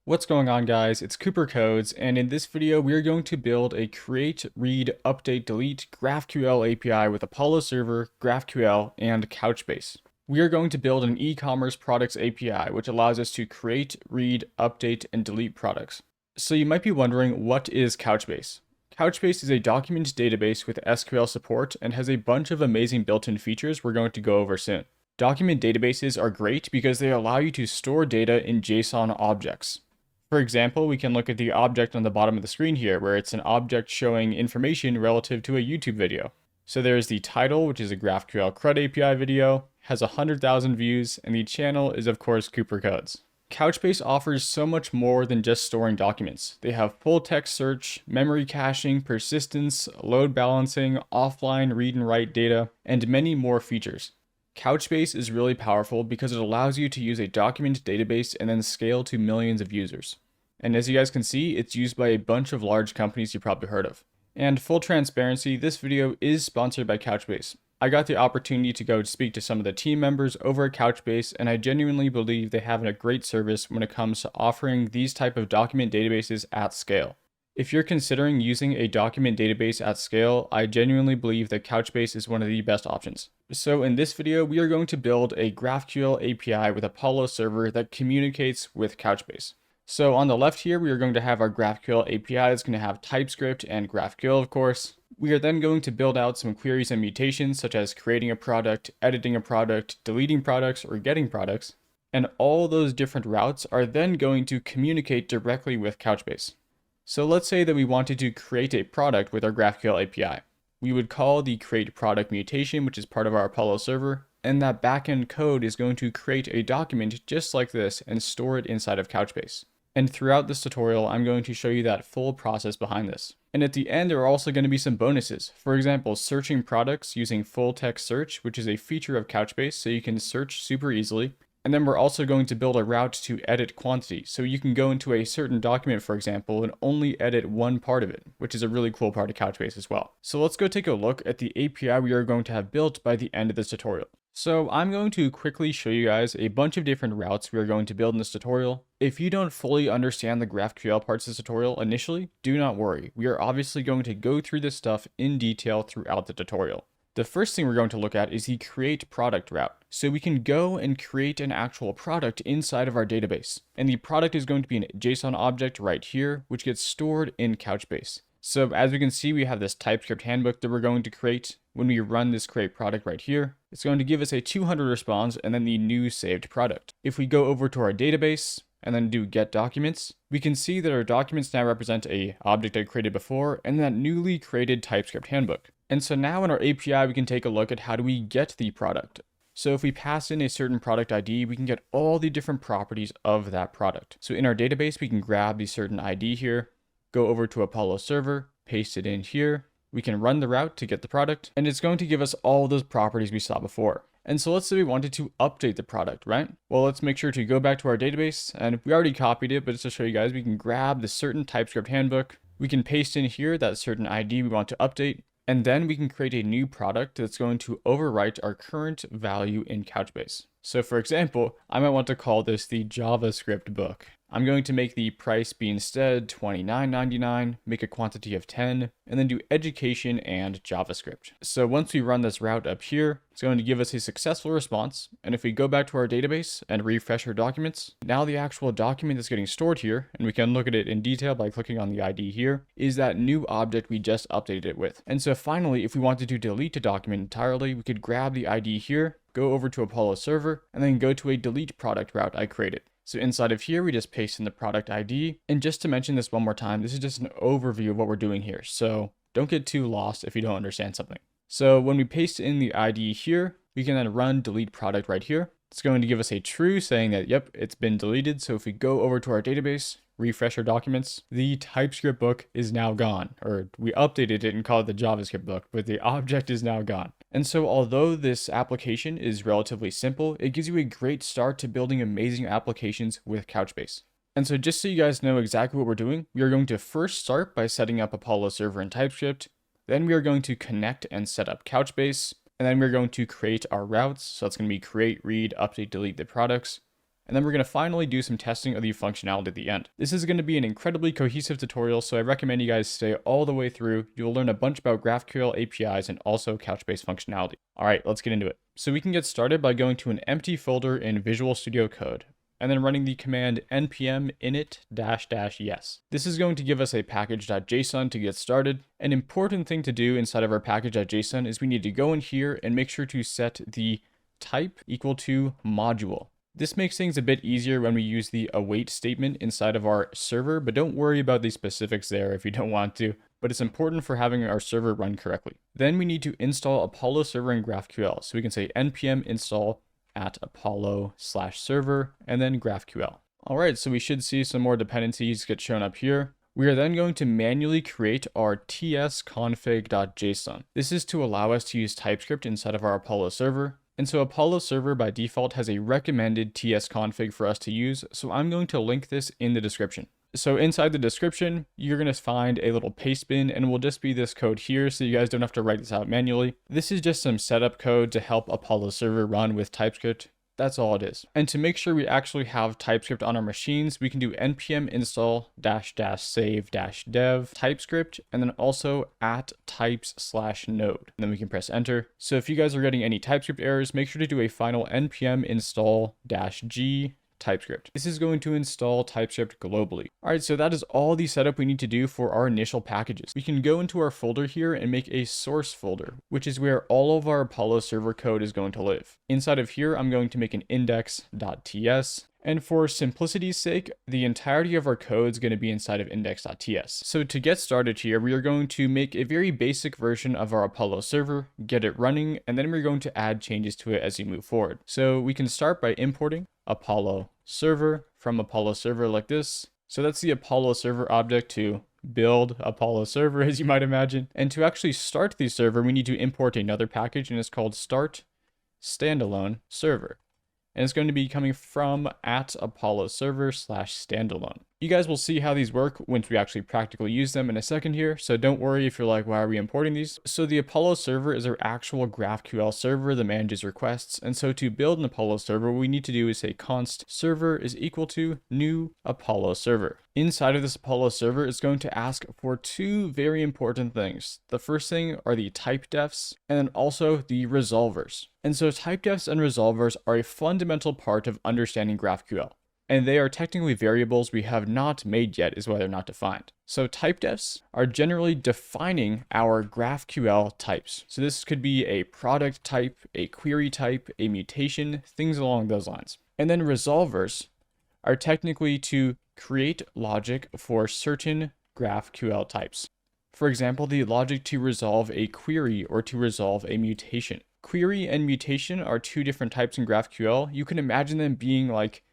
What's going on, guys? It's Cooper Codes, and in this video we are going to build a create, read, update, delete GraphQL API with Apollo Server, GraphQL, and Couchbase. We are going to build an e-commerce products API which allows us to create, read, update, and delete products. So you might be wondering, what is Couchbase? Couchbase is a document database with SQL support and has a bunch of amazing built-in features we're going to go over soon. Document databases are great because they allow you to store data in JSON objects. For example, we can look at the object on the bottom of the screen here, where it's an object showing information relative to a YouTube video. So there's the title, which is a GraphQL CRUD API video, has 100,000 views, and the channel is of course Cooper Codes. Couchbase offers so much more than just storing documents. They have full text search, memory caching, persistence, load balancing, offline read and write data, and many more features. Couchbase is really powerful because it allows you to use a document database and then scale to millions of users. And as you guys can see, it's used by a bunch of large companies you've probably heard of. And full transparency, this video is sponsored by Couchbase. I got the opportunity to go speak to some of the team members over at Couchbase, and I genuinely believe they have a great service when it comes to offering these type of document databases at scale. If you're considering using a document database at scale, I genuinely believe that Couchbase is one of the best options. So in this video, we are going to build a GraphQL API with Apollo Server that communicates with Couchbase. So on the left here, we are going to have our GraphQL API that's going to have TypeScript and GraphQL, of course. We are then going to build out some queries and mutations, such as creating a product, editing a product, deleting products, or getting products. And all those different routes are then going to communicate directly with Couchbase. So let's say that we wanted to create a product with our GraphQL API. We would call the createProduct mutation, which is part of our Apollo server, and that backend code is going to create a document just like this and store it inside of Couchbase. And throughout this tutorial, I'm going to show you that full process behind this. And at the end, there are also going to be some bonuses. For example, searching products using full text search, which is a feature of Couchbase, so you can search super easily. And then we're also going to build a route to edit quantity. So you can go into a certain document, for example, and only edit one part of it, which is a really cool part of Couchbase as well. So let's go take a look at the API we are going to have built by the end of this tutorial. So I'm going to quickly show you guys a bunch of different routes we are going to build in this tutorial. If you don't fully understand the GraphQL parts of this tutorial initially, do not worry. We are obviously going to go through this stuff in detail throughout the tutorial. The first thing we're going to look at is the create product route. So we can go and create an actual product inside of our database. And the product is going to be an JSON object right here, which gets stored in Couchbase. So as we can see, we have this TypeScript handbook that we're going to create. When we run this create product right here, it's going to give us a 200 response and then the new saved product. If we go over to our database and then do get documents, we can see that our documents now represent a object I created before and that newly created TypeScript handbook. And so now in our API, we can take a look at how do we get the product. So if we pass in a certain product ID, we can get all the different properties of that product. So in our database, we can grab the certain ID here, go over to Apollo server, paste it in here. We can run the route to get the product, and it's going to give us all those properties we saw before. And so let's say we wanted to update the product, right? Well, let's make sure to go back to our database, and we already copied it, but just to show you guys, we can grab the certain TypeScript handbook. We can paste in here that certain ID we want to update. And then we can create a new product that's going to overwrite our current value in Couchbase. So for example, I might want to call this the JavaScript book. I'm going to make the price be instead $29.99, make a quantity of 10, and then do education and JavaScript. So once we run this route up here, it's going to give us a successful response. And if we go back to our database and refresh our documents, now the actual document that's getting stored here, and we can look at it in detail by clicking on the ID here, is that new object we just updated it with. And so finally, if we wanted to delete a document entirely, we could grab the ID here, go over to Apollo server, and then go to a delete product route I created. So inside of here, we just paste in the product ID. And just to mention this one more time, this is just an overview of what we're doing here. So don't get too lost if you don't understand something. So when we paste in the ID here, we can then run delete product right here. It's going to give us a true saying that, yep, it's been deleted. So if we go over to our database, refresh our documents, the TypeScript book is now gone. Or we updated it and called it the JavaScript book, but the object is now gone. And so although this application is relatively simple, it gives you a great start to building amazing applications with Couchbase. And so just so you guys know exactly what we're doing, we are going to first start by setting up Apollo server in TypeScript. Then we are going to connect and set up Couchbase. And then we're going to create our routes. So that's going to be create, read, update, delete the products. And then we're going to finally do some testing of the functionality at the end. This is going to be an incredibly cohesive tutorial, so I recommend you guys stay all the way through. You'll learn a bunch about GraphQL APIs and also Couchbase functionality. All right, let's get into it. So we can get started by going to an empty folder in Visual Studio Code, and then running the command npm init-yes. This is going to give us a package.json to get started. An important thing to do inside of our package.json is we need to go in here and make sure to set the type equal to module. This makes things a bit easier when we use the await statement inside of our server, but don't worry about the specifics there if you don't want to, but it's important for having our server run correctly. Then we need to install Apollo server in GraphQL. So we can say npm install at apollo/server and then GraphQL. All right, so we should see some more dependencies get shown up here. We are then going to manually create our tsconfig.json. This is to allow us to use TypeScript inside of our Apollo server. And so Apollo server by default has a recommended tsconfig for us to use, so I'm going to link this in the description. So inside the description, you're going to find a little paste bin, and it will just be this code here, so you guys don't have to write this out manually. This is just some setup code to help Apollo server run with TypeScript. That's all it is. And to make sure we actually have TypeScript on our machines, we can do npm install --save-dev TypeScript, and then also @types/node. And then we can press enter. So if you guys are getting any TypeScript errors, make sure to do a final npm install -g TypeScript. This is going to install TypeScript globally. All right, so that is all the setup we need to do for our initial packages. We can go into our folder here and make a source folder, which is where all of our Apollo server code is going to live. Inside of here, I'm going to make an index.ts. And for simplicity's sake, the entirety of our code is going to be inside of index.ts. So to get started here, we are going to make a very basic version of our Apollo server, get it running, and then we're going to add changes to it as we move forward. So we can start by importing Apollo server from Apollo server like this. So that's the Apollo server object to build Apollo server, as you might imagine. And to actually start the server, we need to import another package, and it's called start standalone server. And it's going to be coming from @Apollo server/standalone. You guys will see how these work once we actually practically use them in a second here, so don't worry if you're like, why are we importing these? So the Apollo server is our actual GraphQL server that manages requests, and so to build an Apollo server, what we need to do is say const server is equal to new Apollo server. Inside of this Apollo server, it's going to ask for two very important things. The first thing are the type defs, and then also the resolvers. And so type defs and resolvers are a fundamental part of understanding GraphQL. And they are technically variables we have not made yet, is why they're not defined. So type defs are generally defining our GraphQL types. So this could be a product type, a query type, a mutation, things along those lines. And then resolvers are technically to create logic for certain GraphQL types. For example, the logic to resolve a query or to resolve a mutation. Query and mutation are two different types in GraphQL. You can imagine them being like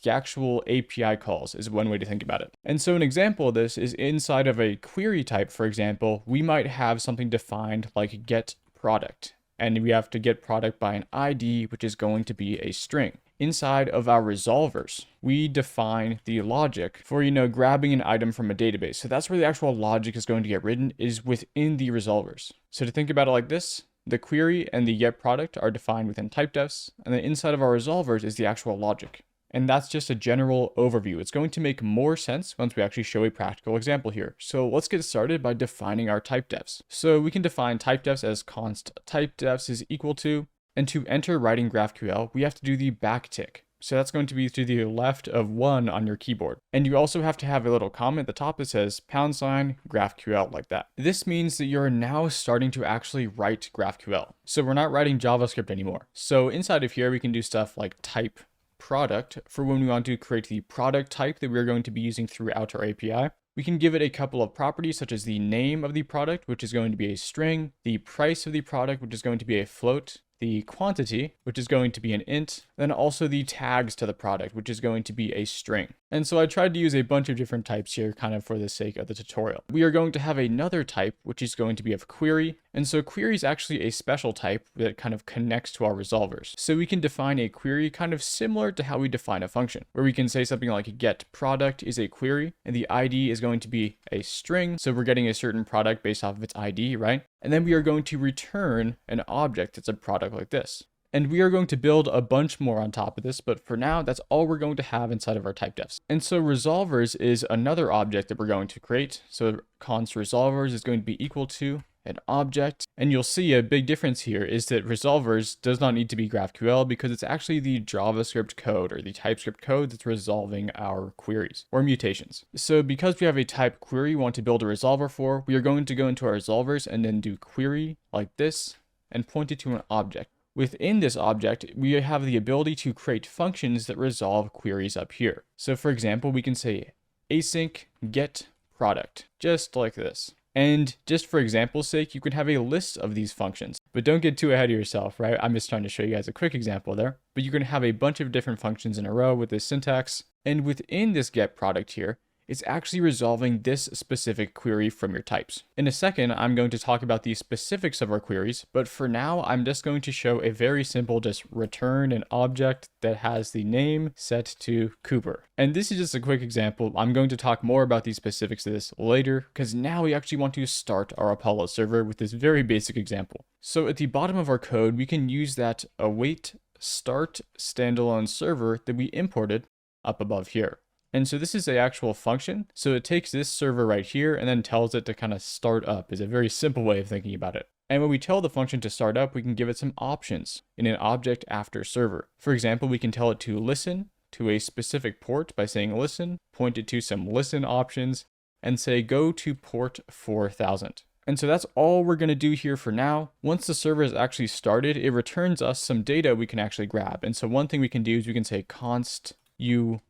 the actual API calls is one way to think about it. And so an example of this is inside of a query type, for example, we might have something defined like getProduct, and we have to get product by an ID, which is going to be a string. Inside of our resolvers, we define the logic for, grabbing an item from a database. So that's where the actual logic is going to get written, is within the resolvers. So to think about it like this, the query and the getProduct are defined within type defs, and then inside of our resolvers is the actual logic. And that's just a general overview. It's going to make more sense once we actually show a practical example here. So let's get started by defining our type defs. So we can define type defs as const type defs is equal to, and to enter writing GraphQL, we have to do the backtick. So that's going to be to the left of 1 on your keyboard. And you also have to have a little comment at the top that says #GraphQL like that. This means that you're now starting to actually write GraphQL. So we're not writing JavaScript anymore. So inside of here, we can do stuff like type product for when we want to create the product type that we're going to be using throughout our API. We can give it a couple of properties such as the name of the product, which is going to be a string, the price of the product, which is going to be a float, the quantity, which is going to be an int, then also the tags to the product, which is going to be a string. And so I tried to use a bunch of different types here kind of for the sake of the tutorial. We are going to have another type, which is going to be of query. And so query is actually a special type that kind of connects to our resolvers. So we can define a query kind of similar to how we define a function, where we can say something like getProduct is a query, and the ID is going to be a string. So we're getting a certain product based off of its ID, right? And then we are going to return an object that's a product like this. And we are going to build a bunch more on top of this, but for now, that's all we're going to have inside of our type defs. And so resolvers is another object that we're going to create. So const resolvers is going to be equal to an object. And you'll see a big difference here is that resolvers does not need to be GraphQL because it's actually the JavaScript code or the TypeScript code that's resolving our queries or mutations. So because we have a type query we want to build a resolver for, we are going to go into our resolvers and then do query like this and point it to an object. Within this object, we have the ability to create functions that resolve queries up here. So for example, we can say async getProduct, just like this. And just for example's sake, you can have a list of these functions, but don't get too ahead of yourself, right? I'm just trying to show you guys a quick example there, but you can have a bunch of different functions in a row with this syntax. And within this getProduct here, it's actually resolving this specific query from your types. In a second, I'm going to talk about the specifics of our queries, but for now, I'm just going to show a very simple just return an object that has the name set to Cooper. And this is just a quick example. I'm going to talk more about the specifics of this later, because now we actually want to start our Apollo server with this very basic example. So at the bottom of our code, we can use that await start standalone server that we imported up above here. And so this is the actual function. So it takes this server right here and then tells it to kind of start up is a very simple way of thinking about it. And when we tell the function to start up, we can give it some options in an object after server. For example, we can tell it to listen to a specific port by saying listen, point it to some listen options, and say go to port 4000. And so that's all we're going to do here for now. Once the server is actually started, it returns us some data we can actually grab. And so one thing we can do is we can say const URL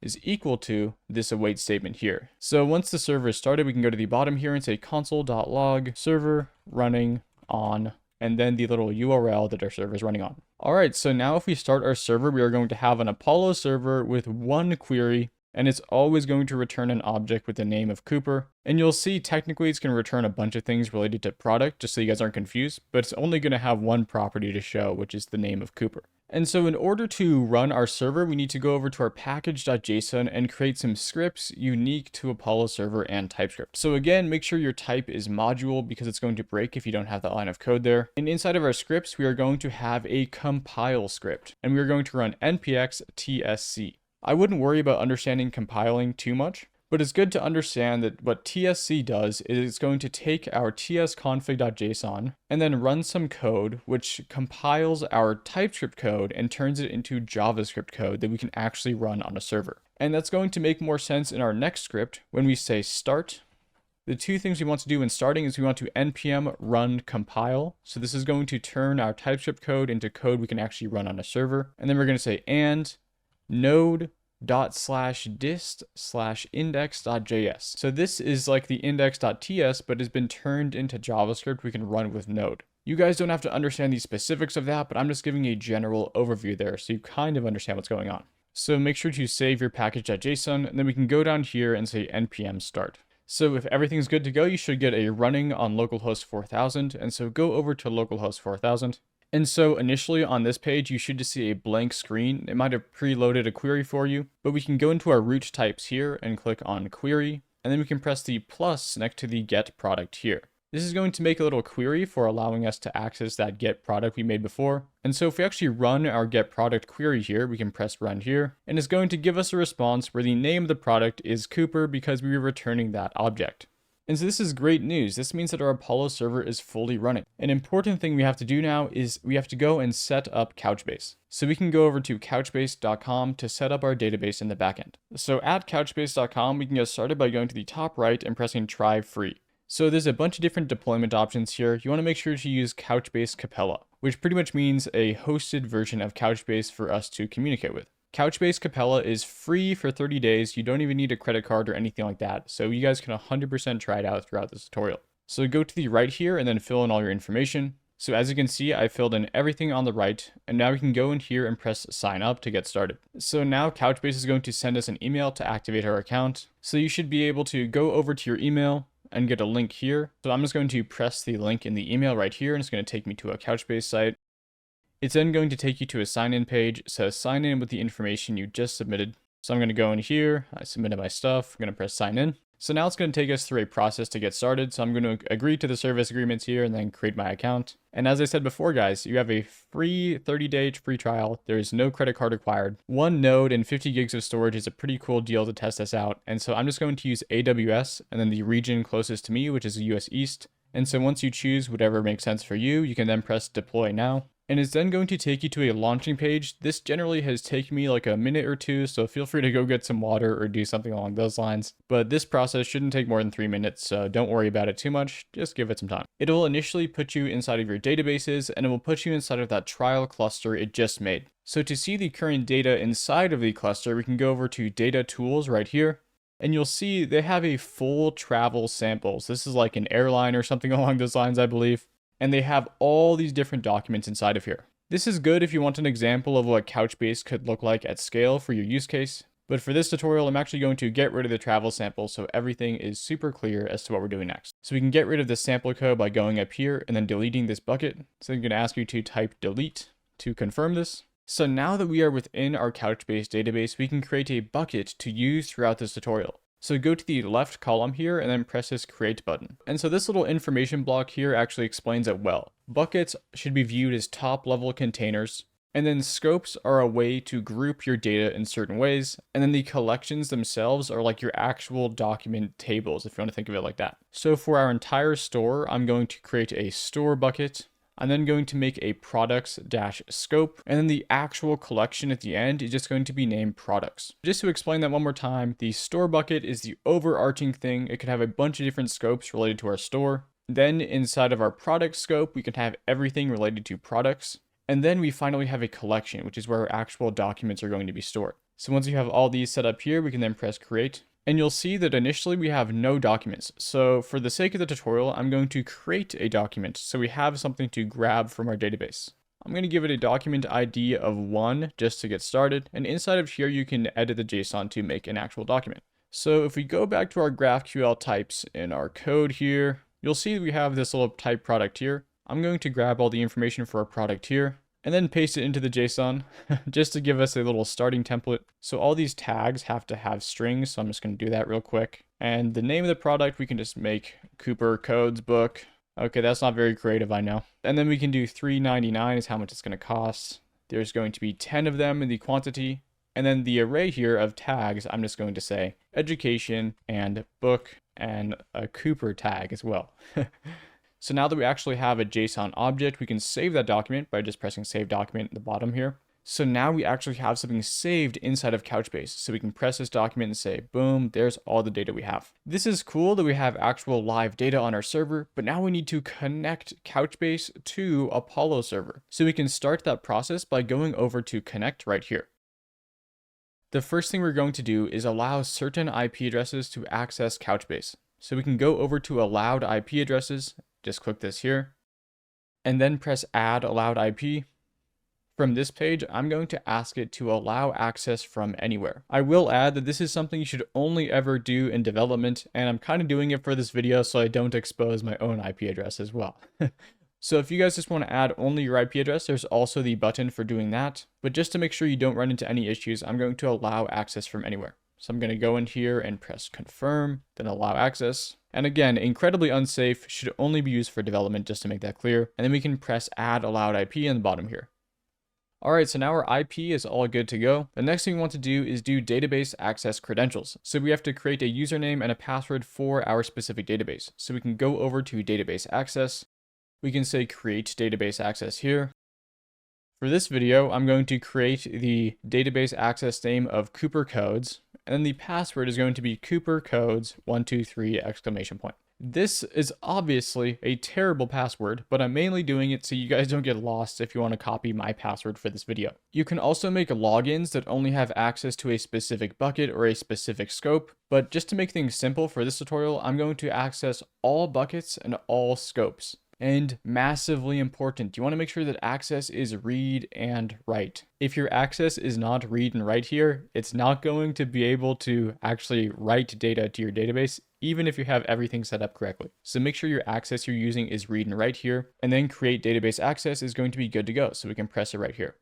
is equal to this await statement here. So once the server is started, we can go to the bottom here and say console.log server running on, and then the little URL that our server is running on. All right, so now if we start our server, we are going to have an Apollo server with one query, and it's always going to return an object with the name of Cooper. And you'll see technically it's going to return a bunch of things related to product, just so you guys aren't confused, but it's only going to have one property to show, which is the name of Cooper. And so in order to run our server, we need to go over to our package.json and create some scripts unique to Apollo server and TypeScript. So again, make sure your type is module because it's going to break if you don't have that line of code there. And inside of our scripts, we are going to have a compile script, and we are going to run npx tsc. I wouldn't worry about understanding compiling too much, but it's good to understand that what TSC does is it's going to take our tsconfig.json and then run some code which compiles our TypeScript code and turns it into JavaScript code that we can actually run on a server. And that's going to make more sense in our next script when we say start. The two things we want to do in starting is we want to npm run compile. So this is going to turn our TypeScript code into code we can actually run on a server. And then we're going to say and node.dist/index.js. So this is like the index.ts, but has been turned into JavaScript we can run with Node. You guys don't have to understand the specifics of that, but I'm just giving a general overview there so you kind of understand what's going on. So make sure to save your package.json, and then we can go down here and say npm start. So if everything's good to go, you should get a running on localhost 4000. And so go over to localhost 4000. And so initially on this page, you should just see a blank screen. It might have preloaded a query for you, but we can go into our root types here and click on query, and then we can press the plus next to the get product here. This is going to make a little query for allowing us to access that get product we made before. And so if we actually run our get product query here, we can press run here, and it's going to give us a response where the name of the product is Cooper because we were returning that object. And so this is great news. This means that our Apollo server is fully running. An important thing we have to do now is we have to go and set up Couchbase. So we can go over to couchbase.com to set up our database in the backend. So at couchbase.com, we can get started by going to the top right and pressing try free. So there's a bunch of different deployment options here. You want to make sure to use Couchbase Capella, which pretty much means a hosted version of Couchbase for us to communicate with. Couchbase Capella is free for 30 days. You don't even need a credit card or anything like that. So you guys can 100% try it out throughout this tutorial. So go to the right here and then fill in all your information. So as you can see, I filled in everything on the right, and now we can go in here and press sign up to get started. So now Couchbase is going to send us an email to activate our account. So you should be able to go over to your email and get a link here. So I'm just going to press the link in the email right here, and it's going to take me to a Couchbase site. It's then going to take you to a sign-in page. So sign in with the information you just submitted. So I'm going to go in here. I submitted my stuff. I'm going to press sign in. So now it's going to take us through a process to get started. So I'm going to agree to the service agreements here and then create my account. And as I said before, guys, you have a free 30-day free trial. There is no credit card required. One node and 50 gigs of storage is a pretty cool deal to test this out. And so I'm just going to use AWS and then the region closest to me, which is the US East. And so once you choose whatever makes sense for you, you can then press deploy now. And it's then going to take you to a launching page. This generally has taken me like a minute or two, so feel free to go get some water or do something along those lines. But this process shouldn't take more than 3 minutes, so don't worry about it too much, just give it some time. It'll initially put you inside of your databases, and it will put you inside of that trial cluster it just made. So to see the current data inside of the cluster, we can go over to Data Tools right here. And you'll see they have a full travel samples. This is like an airline or something along those lines, I believe. And they have all these different documents inside of here. This is good if you want an example of what Couchbase could look like at scale for your use case. But for this tutorial, I'm actually going to get rid of the travel sample so everything is super clear as to what we're doing next. So we can get rid of the sample code by going up here and then deleting this bucket. So I'm going to ask you to type delete to confirm this. So now that we are within our Couchbase database, we can create a bucket to use throughout this tutorial. So go to the left column here and then press this create button. And so this little information block here actually explains it well. Buckets should be viewed as top level containers. And then scopes are a way to group your data in certain ways. And then the collections themselves are like your actual document tables, if you want to think of it like that. So for our entire store, I'm going to create a store bucket. I'm then going to make a products-scope, and then the actual collection at the end is just going to be named products. Just to explain that one more time, the store bucket is the overarching thing. It could have a bunch of different scopes related to our store. Then inside of our product scope, we can have everything related to products. And then we finally have a collection, which is where our actual documents are going to be stored. So once you have all these set up here, we can then press create. And you'll see that initially we have no documents. So for the sake of the tutorial, I'm going to create a document so we have something to grab from our database. I'm going to give it a document ID of 1 just to get started. And inside of here, you can edit the JSON to make an actual document. So if we go back to our GraphQL types in our code here, you'll see we have this little type product here. I'm going to grab all the information for our product here and then paste it into the JSON just to give us a little starting template. So all these tags have to have strings, so I'm just going to do that real quick. And the name of the product, we can just make Cooper Codes Book. Okay, that's not very creative, I know. And then we can do $3.99 is how much it's going to cost. There's going to be 10 of them in the quantity. And then the array here of tags, I'm just going to say education and book and a Cooper tag as well. So now that we actually have a JSON object, we can save that document by just pressing save document at the bottom here. So now we actually have something saved inside of Couchbase. So we can press this document and say, boom, there's all the data we have. This is cool that we have actual live data on our server, but now we need to connect Couchbase to Apollo server. So we can start that process by going over to connect right here. The first thing we're going to do is allow certain IP addresses to access Couchbase. So we can go over to allowed IP addresses. Just click this here and then press add allowed IP. From this page, I'm going to ask it to allow access from anywhere. I will add that this is something you should only ever do in development, and I'm kind of doing it for this video so I don't expose my own IP address as well. So if you guys just want to add only your IP address, there's also the button for doing that. But just to make sure you don't run into any issues, I'm going to allow access from anywhere. So I'm going to go in here and press confirm, then allow access. And again, incredibly unsafe, should only be used for development, just to make that clear. And then we can press add allowed IP in the bottom here. All right, so now our IP is all good to go. The next thing we want to do is do database access credentials. So we have to create a username and a password for our specific database. So we can go over to database access. We can say create database access here. For this video, I'm going to create the database access name of Cooper Codes, and then the password is going to be Cooper Codes 123 exclamation point. This is obviously a terrible password, but I'm mainly doing it so you guys don't get lost if you want to copy my password for this video. You can also make logins that only have access to a specific bucket or a specific scope, but just to make things simple for this tutorial, I'm going to access all buckets and all scopes. And massively important, you want to make sure that access is read and write. If your access is not read and write here, it's not going to be able to actually write data to your database, even if you have everything set up correctly. So make sure your access you're using is read and write here, and then create database access is going to be good to go. So we can press it right here.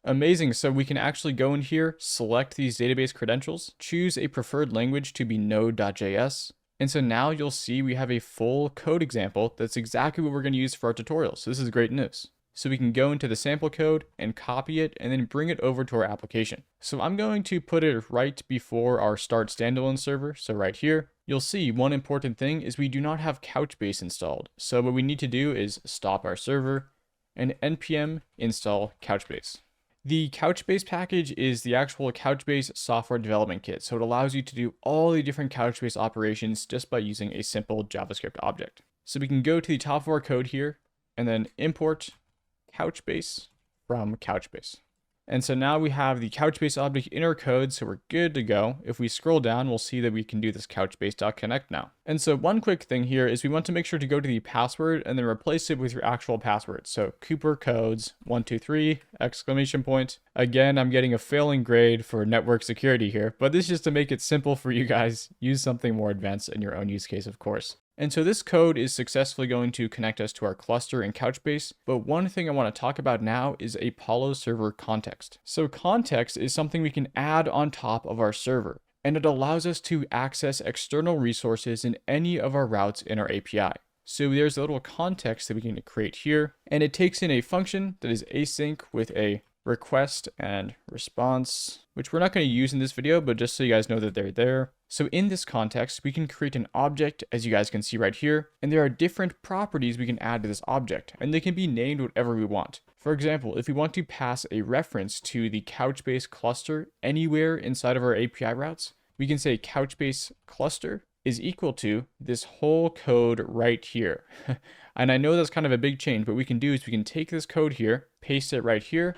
Amazing. So we can actually go in here, select these database credentials, choose a preferred language to be Node.js. And so now you'll see we have a full code example that's exactly what we're going to use for our tutorial. So this is great news. So we can go into the sample code and copy it and then bring it over to our application. So I'm going to put it right before our start standalone server. So right here, you'll see one important thing is we do not have Couchbase installed. So what we need to do is stop our server and npm install Couchbase. The Couchbase package is the actual Couchbase software development kit. So it allows you to do all the different Couchbase operations just by using a simple JavaScript object. So we can go to the top of our code here and then import Couchbase from Couchbase. And so now we have the Couchbase object in our code, so we're good to go. If we scroll down, we'll see that we can do this couchbase.connect now. And so one quick thing here is we want to make sure to go to the password and then replace it with your actual password. So Cooper codes 123 exclamation point. Again, I'm getting a failing grade for network security here, but this is just to make it simple for you guys. Use something more advanced in your own use case, of course. And so this code is successfully going to connect us to our cluster in Couchbase. But one thing I want to talk about now is Apollo server context. So context is something we can add on top of our server, and it allows us to access external resources in any of our routes in our API. So there's a little context that we can create here, and it takes in a function that is async with a request and response, which we're not going to use in this video, but just so you guys know that they're there. So in this context, we can create an object, as you guys can see right here, and there are different properties we can add to this object, and they can be named whatever we want. For example, if we want to pass a reference to the Couchbase cluster anywhere inside of our API routes, we can say Couchbase cluster is equal to this whole code right here. And I know that's kind of a big change, but what we can do is we can take this code here, paste it right here,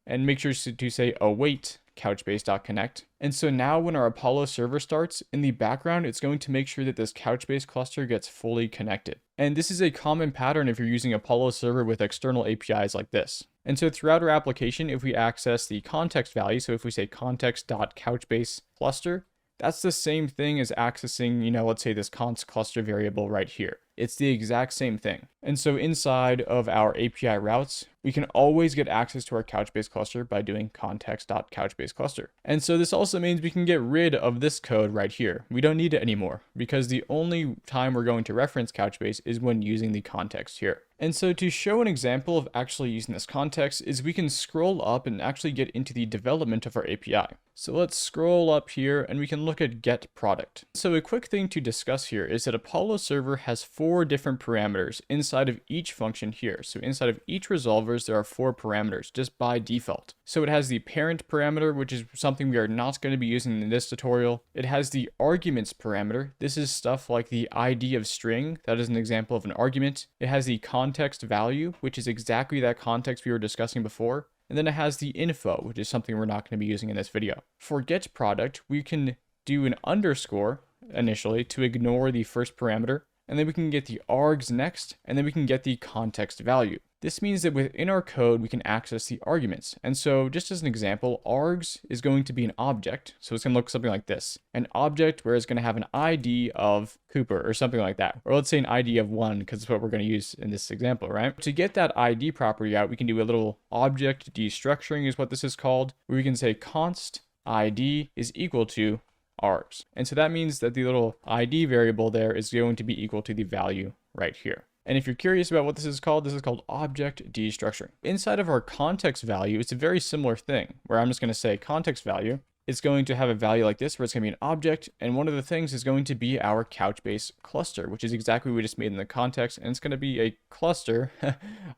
and make sure to say await Couchbase.connect. And so now when our Apollo server starts, in the background, it's going to make sure that this Couchbase cluster gets fully connected. And this is a common pattern if you're using Apollo server with external APIs like this. And so throughout our application, if we access the context value, so if we say context.couchbase cluster, that's the same thing as accessing, let's say this const cluster variable right here. It's the exact same thing. And so inside of our API routes, we can always get access to our Couchbase cluster by doing context.couchbase cluster. And so this also means we can get rid of this code right here. We don't need it anymore because the only time we're going to reference Couchbase is when using the context here. And so to show an example of actually using this context is we can scroll up and actually get into the development of our API. So let's scroll up here and we can look at getProduct. So a quick thing to discuss here is that Apollo server has 4 different parameters inside of each function here. So inside of each resolvers, there are 4 parameters just by default. So it has the parent parameter, which is something we are not going to be using in this tutorial. It has the arguments parameter. This is stuff like the ID of string. That is an example of an argument. It has the context value, which is exactly that context we were discussing before. And then it has the info, which is something we're not going to be using in this video. For getProduct, we can do an underscore initially to ignore the first parameter. And then we can get the args next, and then we can get the context value. This means that within our code, we can access the arguments. And so just as an example, args is going to be an object. So it's going to look something like this. An object where it's going to have an ID of Cooper or something like that. Or let's say an ID of 1, because it's what we're going to use in this example, right? To get that ID property out, we can do a little object destructuring is what this is called, where we can say const ID is equal to args. And so that means that the little ID variable there is going to be equal to the value right here. And if you're curious about what this is called object destructuring. Inside of our context value, it's a very similar thing where I'm just going to say context value. It's going to have a value like this where it's going to be an object. And one of the things is going to be our Couchbase cluster, which is exactly what we just made in the context. And it's going to be a cluster,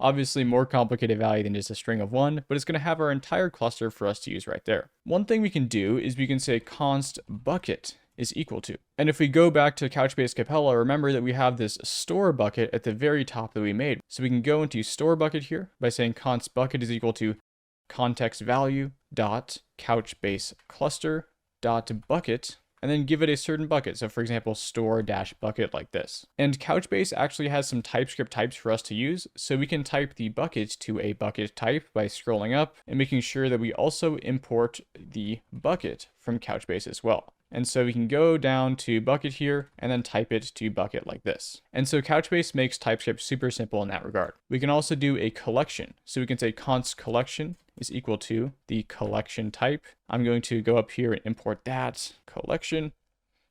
obviously more complicated value than just a string of 1, but it's going to have our entire cluster for us to use right there. One thing we can do is we can say const bucket is equal to. And if we go back to Couchbase Capella, remember that we have this store bucket at the very top that we made. So we can go into store bucket here by saying const bucket is equal to context value dot Couchbase cluster dot bucket, and then give it a certain bucket. So for example, store dash bucket like this. And Couchbase actually has some TypeScript types for us to use. So we can type the bucket to a bucket type by scrolling up and making sure that we also import the bucket from Couchbase as well. And so we can go down to bucket here and then type it to bucket like this. And so Couchbase makes TypeScript super simple in that regard. We can also do a collection. So we can say const collection is equal to the collection type. I'm going to go up here and import that collection.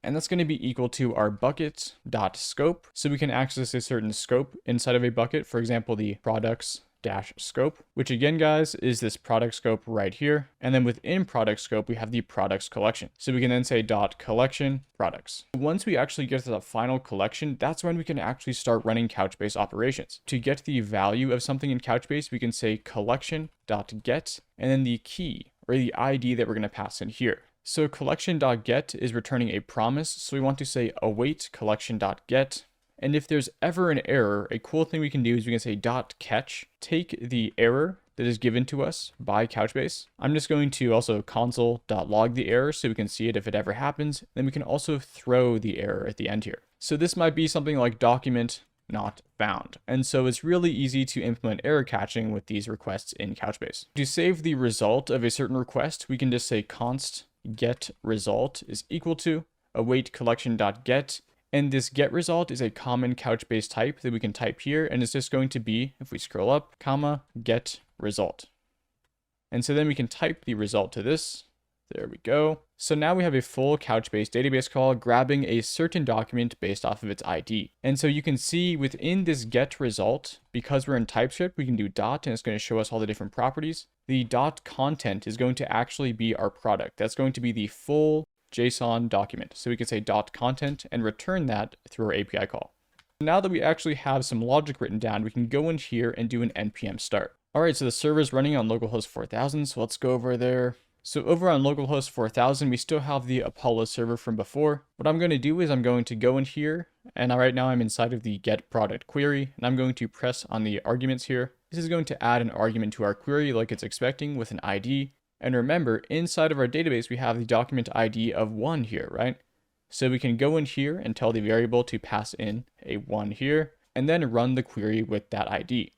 And that's going to be equal to our bucket.scope. So we can access a certain scope inside of a bucket, for example, the products-scope, which again, guys, is this product scope right here. And then within product scope, we have the products collection. So we can then say .collection products. Once we actually get to the final collection, that's when we can actually start running Couchbase operations. To get the value of something in Couchbase, we can say collection.get and then the key or the ID that we're going to pass in here. So collection.get is returning a promise. So we want to say await collection.get. And if there's ever an error, a cool thing we can do is we can say .catch, take the error that is given to us by Couchbase. I'm just going to also console.log the error so we can see it if it ever happens. Then we can also throw the error at the end here. So this might be something like document not found. And so it's really easy to implement error catching with these requests in Couchbase. To save the result of a certain request, we can just say const get result is equal to await collection.get. And this get result is a common Couchbase type that we can type here. And it's just going to be, if we scroll up, comma, get result. And so then we can type the result to this. There we go. So now we have a full Couchbase database call grabbing a certain document based off of its ID. And so you can see within this get result, because we're in TypeScript, we can do dot and it's going to show us all the different properties. The dot content is going to actually be our product. That's going to be the full JSON document. So we can say dot content and return that through our API call. Now that we actually have some logic written down, we can go in here and do an npm start. All right, so the server is running on localhost 4000. So let's go over there. So over on localhost 4000, we still have the Apollo server from before. What I'm going to do is I'm going to go in here, and right now I'm inside of the getProduct query, and I'm going to press on the arguments here. This is going to add an argument to our query like it's expecting with an ID. And remember, inside of our database, we have the document ID of 1 here, right? So we can go in here and tell the variable to pass in a 1 here, and then run the query with that ID.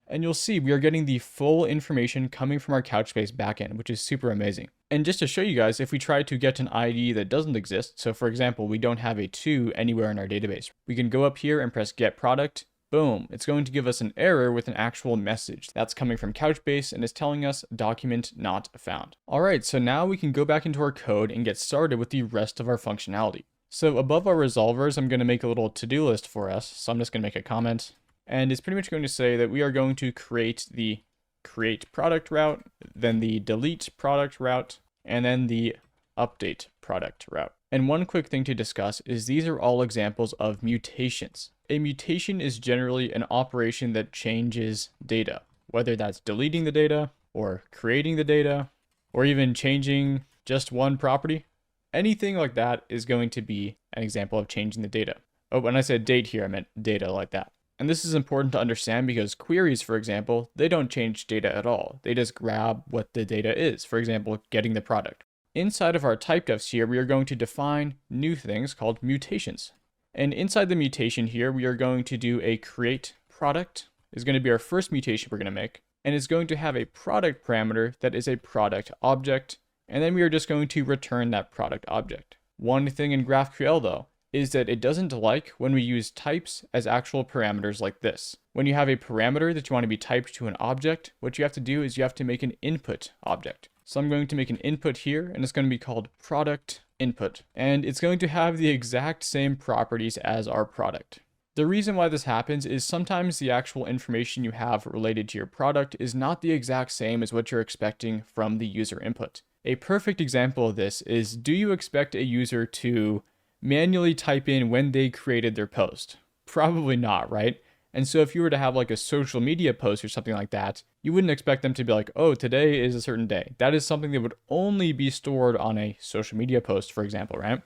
And you'll see we are getting the full information coming from our Couchbase backend, which is super amazing. And just to show you guys, if we try to get an ID that doesn't exist, so for example, we don't have a 2 anywhere in our database, we can go up here and press getProduct. Boom, it's going to give us an error with an actual message that's coming from Couchbase and is telling us document not found. All right, so now we can go back into our code and get started with the rest of our functionality. So above our resolvers, I'm going to make a little to-do list for us. So I'm just going to make a comment. And it's pretty much going to say that we are going to create the createProduct route, then the deleteProduct route, and then the updateProduct route. And one quick thing to discuss is these are all examples of mutations. A mutation is generally an operation that changes data, whether that's deleting the data or creating the data, or even changing just one property. Anything like that is going to be an example of changing the data. Oh, when I said date here, I meant data like that. And this is important to understand because queries, for example, they don't change data at all. They just grab what the data is, for example, getting the product. Inside of our type defs here, we are going to define new things called mutations. And inside the mutation here, we are going to do a createProduct is going to be our first mutation we're going to make. And it's going to have a product parameter that is a product object. And then we are just going to return that product object. One thing in GraphQL though, is that it doesn't like when we use types as actual parameters like this. When you have a parameter that you want to be typed to an object, what you have to do is you have to make an input object. So I'm going to make an input here, and it's going to be called product input. And it's going to have the exact same properties as our product. The reason why this happens is sometimes the actual information you have related to your product is not the exact same as what you're expecting from the user input. A perfect example of this is, do you expect a user to manually type in when they created their post? Probably not, right? And so if you were to have like a social media post or something like that, you wouldn't expect them to be like, oh, today is a certain day. That is something that would only be stored on a social media post, for example, right?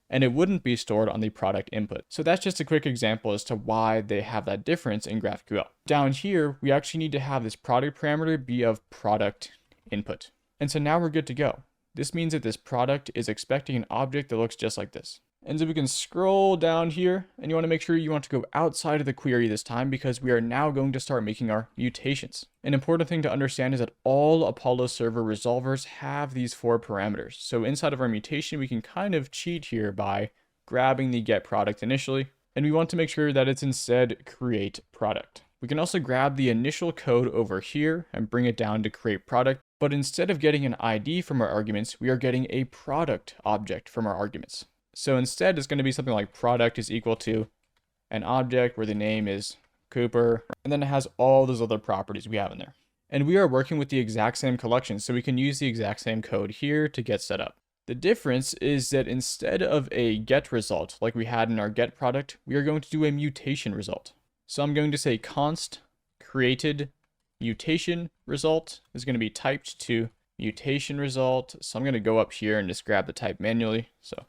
And it wouldn't be stored on the product input. So that's just a quick example as to why they have that difference in GraphQL. Down here, we actually need to have this product parameter be of product input. And so now we're good to go. This means that this product is expecting an object that looks just like this. And so we can scroll down here, and you want to make sure you want to go outside of the query this time, because we are now going to start making our mutations. An important thing to understand is that all Apollo server resolvers have these 4 parameters. So inside of our mutation, we can kind of cheat here by grabbing the getProduct initially, and we want to make sure that it's instead createProduct. We can also grab the initial code over here and bring it down to createProduct, but instead of getting an ID from our arguments, we are getting a product object from our arguments. So instead, it's going to be something like product is equal to an object where the name is Cooper, and then it has all those other properties we have in there. And we are working with the exact same collection, so we can use the exact same code here to get set up. The difference is that instead of a get result like we had in our get product, we are going to do a mutation result. So I'm going to say const created mutation result is going to be typed to mutation result. So I'm going to go up here and just grab the type manually. So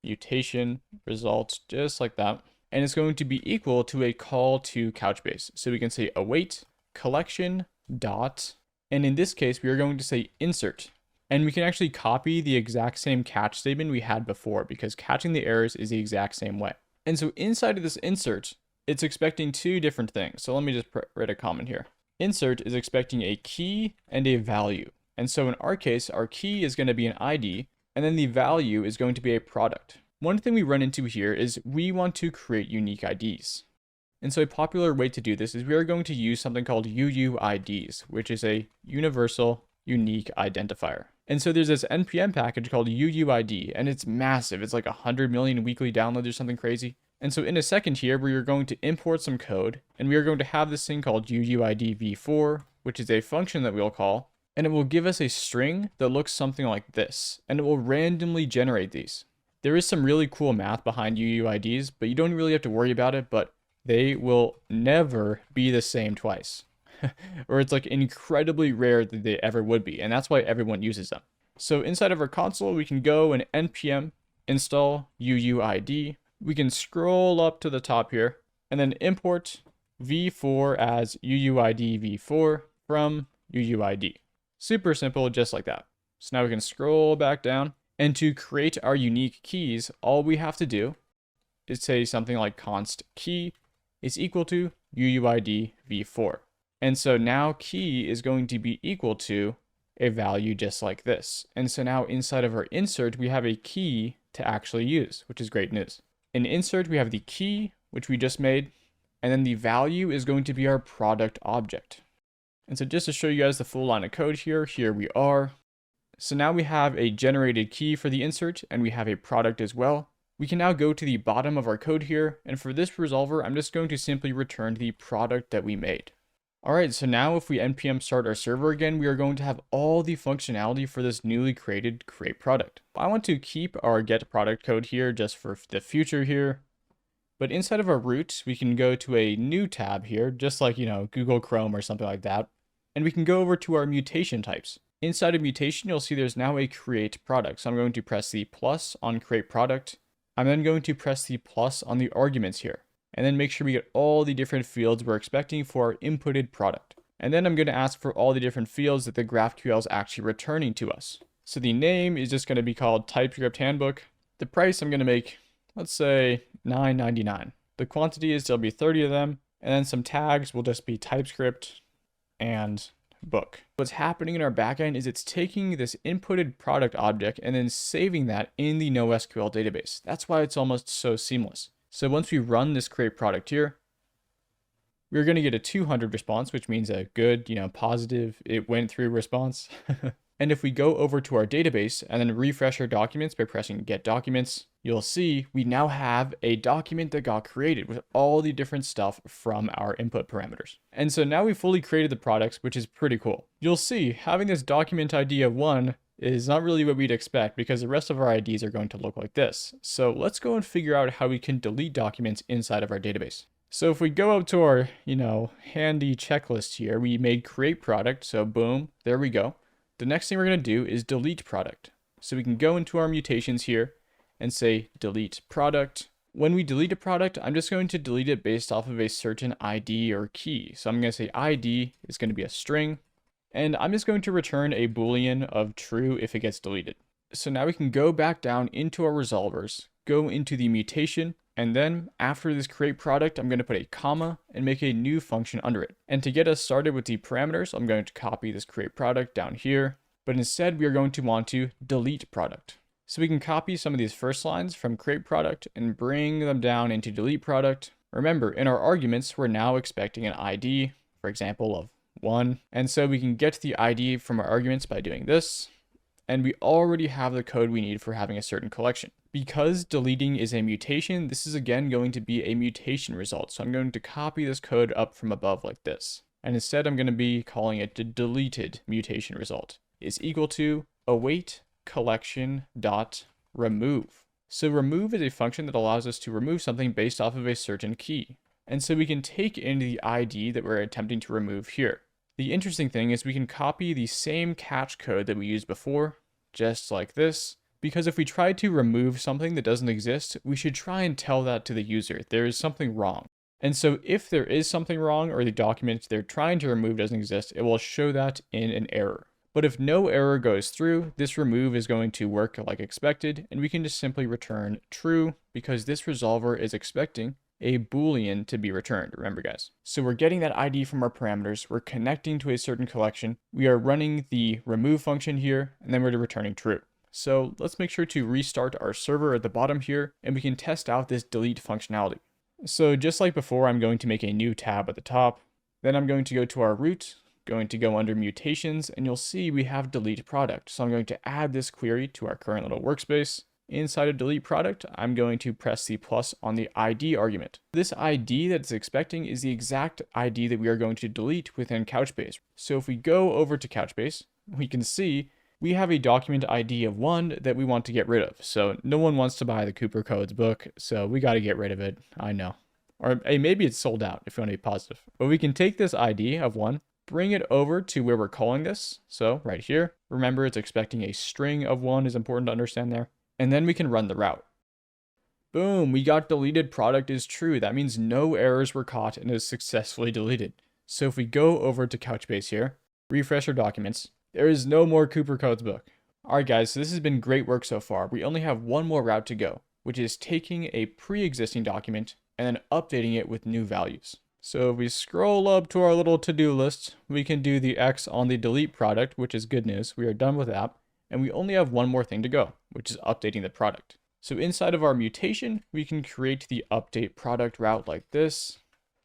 mutation result, just like that. And it's going to be equal to a call to Couchbase. So we can say await collection dot, and in this case, we are going to say insert. And we can actually copy the exact same catch statement we had before, because catching the errors is the exact same way. And so inside of this insert, it's expecting 2 different things. So let me just write a comment here. Insert is expecting a key and a value. And so in our case, our key is going to be an ID, and then the value is going to be a product. One thing we run into here is we want to create unique IDs. And so a popular way to do this is we are going to use something called UUIDs, which is a universal unique identifier. And so there's this NPM package called UUID, and it's massive. It's like 100 million weekly downloads or something crazy. And so in a second here, we are going to import some code, and we are going to have this thing called UUID v4, which is a function that we'll call, and it will give us a string that looks something like this, and it will randomly generate these. There is some really cool math behind UUIDs, but you don't really have to worry about it, but they will never be the same twice. Or it's like incredibly rare that they ever would be, and that's why everyone uses them. So inside of our console, we can go and npm install UUID. We can scroll up to the top here, and then import v4 as UUID v4 from UUID. Super simple, just like that. So now we can scroll back down, and to create our unique keys, all we have to do is say something like const key is equal to UUID v4. And so now key is going to be equal to a value just like this. And so now inside of our insert, we have a key to actually use, which is great news. In insert, we have the key, which we just made, and then the value is going to be our product object. And so just to show you guys the full line of code here we are. So now we have a generated key for the insert, and we have a product as well. We can now go to the bottom of our code here, and for this resolver, I'm just going to simply return the product that we made. All right, so now if we npm start our server again, we are going to have all the functionality for this newly created createProduct. I want to keep our getProduct code here just for the future here. But inside of our root, we can go to a new tab here, just like, Google Chrome or something like that. And we can go over to our mutation types. Inside of mutation, you'll see there's now a createProduct. So I'm going to press the plus on createProduct. I'm then going to press the plus on the arguments here, and then make sure we get all the different fields we're expecting for our inputted product. And then I'm going to ask for all the different fields that the GraphQL is actually returning to us. So the name is just going to be called TypeScript Handbook. The price I'm going to make, let's say $9.99. The quantity is there'll be 30 of them, and then some tags will just be TypeScript and book. What's happening in our backend is it's taking this inputted product object and then saving that in the NoSQL database. That's why it's almost so seamless. So once we run this createProduct here, we're going to get a 200 response, which means a good, positive, it went through response. And if we go over to our database and then refresh our documents by pressing get documents, you'll see we now have a document that got created with all the different stuff from our input parameters. And so now we've fully created the products, which is pretty cool. You'll see having this document ID of 1 is not really what we'd expect, because the rest of our IDs are going to look like this. So let's go and figure out how we can delete documents inside of our database. So if we go up to our, handy checklist here, we made createProduct. So boom, there we go. The next thing we're going to do is deleteProduct. So we can go into our mutations here and say deleteProduct. When we delete a product, I'm just going to delete it based off of a certain ID or key. So I'm going to say ID is going to be a string, and I'm just going to return a Boolean of true if it gets deleted. So now we can go back down into our resolvers, go into the mutation, and then after this create product, I'm going to put a comma and make a new function under it. And to get us started with the parameters, I'm going to copy this create product down here, but instead we are going to want to delete product. So we can copy some of these first lines from create product and bring them down into delete product. Remember, in our arguments, we're now expecting an ID, for example, of 1. And so we can get the ID from our arguments by doing this. And we already have the code we need for having a certain collection. Because deleting is a mutation, this is again going to be a mutation result. So I'm going to copy this code up from above like this. And instead I'm going to be calling it the deleted mutation result is equal to await collection dot remove. So remove is a function that allows us to remove something based off of a certain key. And so we can take in the ID that we're attempting to remove here. The interesting thing is we can copy the same catch code that we used before, just like this, because if we try to remove something that doesn't exist, we should try and tell that to the user. There is something wrong. And so if there is something wrong or the document they're trying to remove doesn't exist, it will show that in an error. But if no error goes through, this remove is going to work like expected, and we can just simply return true because this resolver is expecting a boolean to be returned, remember guys. So we're getting that ID from our parameters, we're connecting to a certain collection, we are running the remove function here, and then we're returning true. So let's make sure to restart our server at the bottom here, and we can test out this delete functionality. So just like before, I'm going to make a new tab at the top, then I'm going to go to our root, going to go under mutations, and you'll see we have deleteProduct. So I'm going to add this query to our current little workspace. Inside of deleteProduct, I'm going to press the plus on the ID argument. This ID that it's expecting is the exact ID that we are going to delete within Couchbase. So if we go over to Couchbase, we can see we have a document ID of 1 that we want to get rid of. So no one wants to buy the Cooper Codes book, so we got to get rid of it. I know. Or hey, maybe it's sold out if you want to be positive. But we can take this ID of 1, bring it over to where we're calling this. So right here, remember it's expecting a string of 1 is important to understand there. And then we can run the route. Boom, we got deleted product is true. That means no errors were caught and is successfully deleted. So if we go over to Couchbase here, refresh our documents, there is no more Cooper Codes book. Alright guys, so this has been great work so far. We only have one more route to go, which is taking a pre-existing document and then updating it with new values. So if we scroll up to our little to-do list, we can do the X on the delete product, which is good news. We are done with that. And we only have one more thing to go, which is updating the product. So inside of our mutation, we can create the update product route like this.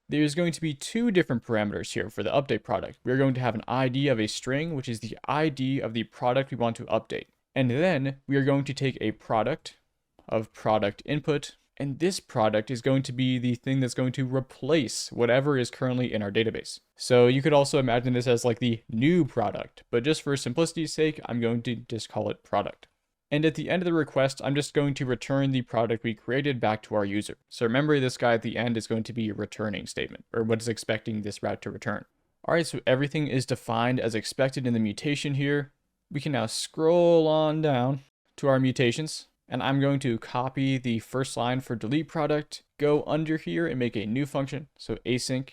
There's going to be two different parameters here for the update product. We're going to have an ID of a string, which is the ID of the product we want to update. And then we are going to take a product of product input, and this product is going to be the thing that's going to replace whatever is currently in our database. So you could also imagine this as like the new product, but just for simplicity's sake, I'm going to just call it product. And at the end of the request, I'm just going to return the product we created back to our user. So remember, this guy at the end is going to be a returning statement, or what is expecting this route to return. All right, so everything is defined as expected in the mutation here. We can now scroll on down to our mutations. And I'm going to copy the first line for delete product, go under here and make a new function. So async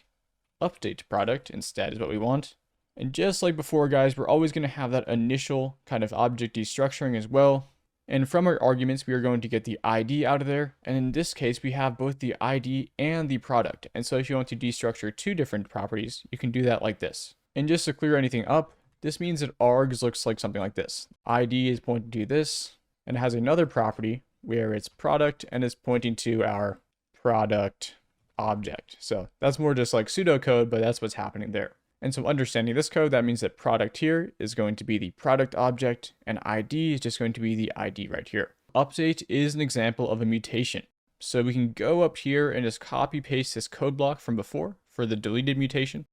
update product instead is what we want. And just like before, guys, we're always going to have that initial kind of object destructuring as well. And from our arguments, we are going to get the ID out of there. And in this case, we have both the ID and the product. And so if you want to destructure two different properties, you can do that like this. And just to clear anything up, this means that args looks like something like this. ID is pointing to this. And it has another property where it's product and is pointing to our product object. So that's more just like pseudocode, but that's what's happening there. And so understanding this code, that means that product here is going to be the product object and ID is just going to be the ID right here. Update is an example of a mutation. So we can go up here and just copy paste this code block from before for the deleted mutation.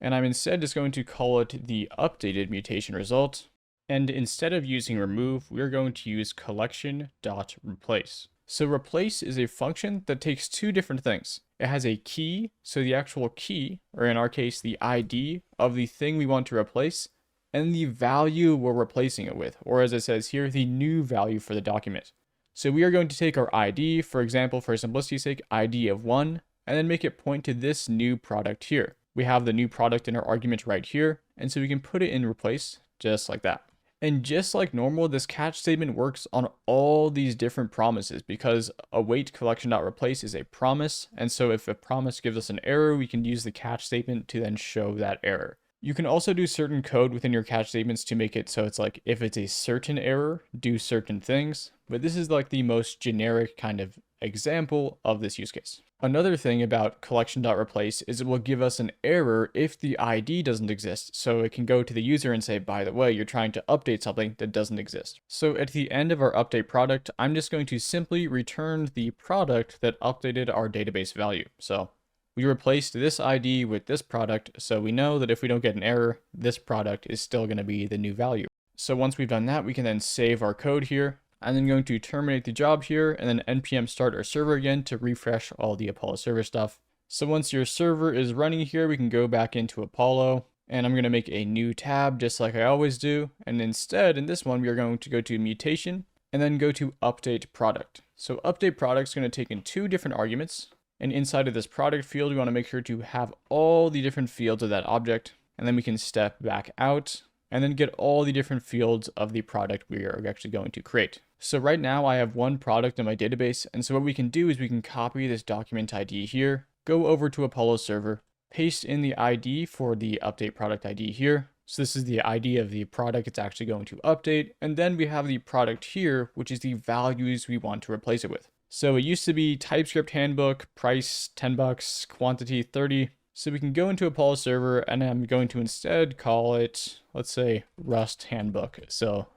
And I'm instead just going to call it the updated mutation result. And instead of using remove, we're going to use collection.replace. So replace is a function that takes two different things. It has a key, so the actual key, or in our case, the ID of the thing we want to replace, and the value we're replacing it with, or as it says here, the new value for the document. So we are going to take our ID, for example, for simplicity's sake, ID of 1, and then make it point to this new product here. We have the new product in our argument right here, and so we can put it in replace just like that. And just like normal, this catch statement works on all these different promises because await collection.replace is a promise. And so if a promise gives us an error, we can use the catch statement to then show that error. You can also do certain code within your catch statements to make it so it's like if it's a certain error, do certain things. But this is like the most generic kind of example of this use case. Another thing about collection.replace is it will give us an error if the ID doesn't exist. So it can go to the user and say, by the way, you're trying to update something that doesn't exist. So at the end of our update product, I'm just going to simply return the product that updated our database value. So we replaced this ID with this product, so we know that if we don't get an error, this product is still going to be the new value. So once we've done that, we can then save our code here. I'm then going to terminate the job here and then npm start our server again to refresh all the Apollo server stuff. So once your server is running here, we can go back into Apollo and I'm going to make a new tab just like I always do. And instead in this one, we are going to go to mutation and then go to update product. So update product is going to take in two different arguments. And inside of this product field, we want to make sure to have all the different fields of that object. And then we can step back out and then get all the different fields of the product we are actually going to create. So right now I have one product in my database. And so what we can do is we can copy this document ID here, go over to Apollo server, paste in the ID for the update product ID here. So this is the ID of the product it's actually going to update. And then we have the product here, which is the values we want to replace it with. So it used to be TypeScript handbook, price $10, quantity 30. So we can go into Apollo server and I'm going to instead call it, let's say Rust handbook. So